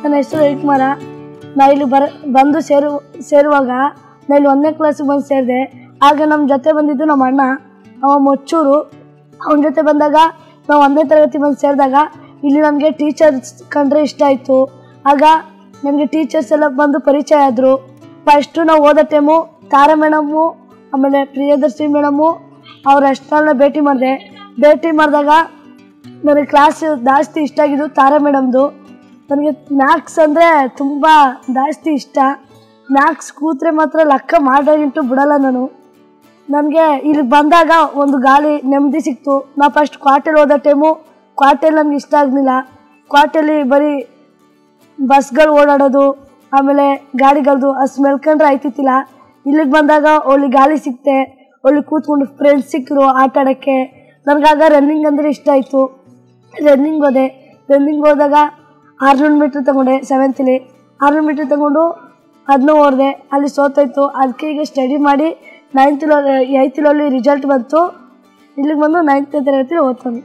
ನನ್ನ ಹೆಸರು ರವಿಕುಮಾರ. ನಾ ಇಲ್ಲಿ ಬಂದು ಸೇರುವಾಗ ನಾ ಇಲ್ಲಿ 1ನೇ ಕ್ಲಾಸಿಗೆ ಬಂದು ಸೇರಿದೆ. ಆಗ ನಮ್ಮ ಜೊತೆ ಬಂದಿದ್ದು ನಮ್ಮ ಅಣ್ಣ, ಅವ ಮೊಚ್ಚೂರು. ಅವನ ಜೊತೆ ಬಂದಾಗ ನಾವು 1ನೇ ತರಗತಿ ಬಂದು ಸೇರಿದಾಗ ಇಲ್ಲಿ ನನಗೆ ಟೀಚರ್ಸ್ ಕಂಡ್ರೆ ಇಷ್ಟ ಆಯಿತು. ಆಗ ನನಗೆ ಟೀಚರ್ಸ್ ಎಲ್ಲ ಬಂದು ಪರಿಚಯ ಆದರು. ಫಸ್ಟು ನಾವು ಓದೋ ಟೈಮು ತಾರಾ ಮೇಡಮು, ಆಮೇಲೆ ಪ್ರಿಯದರ್ಶಿನಿ ಮೇಡಮು ಅವರಷ್ಟನ್ನೆಲ್ಲ ಭೇಟಿ ಮಾಡಿದಾಗ ನನಗೆ ಕ್ಲಾಸ್ ಜಾಸ್ತಿ ಇಷ್ಟ ಆಗಿದ್ದು ತಾರಾ ಮೇಡಮ್ದು. ನನಗೆ ಮ್ಯಾಥ್ಸ್ ಅಂದರೆ ತುಂಬ ಜಾಸ್ತಿ ಇಷ್ಟ. ಮ್ಯಾಥ್ಸ್ ಕೂತ್ರೆ ಮಾತ್ರ ಲೆಕ್ಕ ಮಾಡೋಗಿಂಟು ಬಿಡಲ್ಲ ನಾನು. ನನಗೆ ಇಲ್ಲಿ ಬಂದಾಗ ಒಂದು ಗಾಳಿ ನೆಮ್ಮದಿ ಸಿಕ್ತು. ನಾ ಫಸ್ಟ್ ಕ್ವಾಟೆಲ್ ಓದೋ ಟೈಮು ಕ್ವಾಟೆಲ್ ನನಗೆ ಇಷ್ಟ ಆಗಲಿಲ್ಲ. ಕ್ವಾಟೆಲಿ ಬರೀ ಬಸ್ಗಳು ಓಡಾಡೋದು, ಆಮೇಲೆ ಗಾಡಿಗಳದ್ದು ಅಷ್ಟು ಮೆಲ್ಕೊಂಡ್ರೆ ಆಯ್ತಿತ್ತಿಲ್ಲ. ಇಲ್ಲಿಗೆ ಬಂದಾಗ ಅಲ್ಲಿ ಗಾಳಿ ಸಿಕ್ತೆ, ಅಲ್ಲಿ ಕೂತ್ಕೊಂಡು ಫ್ರೆಂಡ್ಸ್ ಸಿಕ್ಕರು ಆಟ ಆಡೋಕ್ಕೆ. ನನಗಾಗ ರನ್ನಿಂಗ್ ಅಂದರೆ ಇಷ್ಟ ಆಯಿತು. ರನ್ನಿಂಗ್ ಹೋದಾಗ 600 ಮೀಟ್ರ್ ತೊಗೊಂಡೆ 7th. 600 ಮೀಟ್ರ್ ತೊಗೊಂಡು ಅದನ್ನೂ ಓಡಿದೆ, ಅಲ್ಲಿ ಸೋತೋಯ್ತು. ಅದಕ್ಕೆ ಈಗ ಸ್ಟಡಿ ಮಾಡಿ 8th ರಿಸಲ್ಟ್ ಬಂತು. ಇಲ್ಲಿಗೆ ಬಂದು 9ನೇ ತರಗತಿ ಓದ್ತಾನೆ.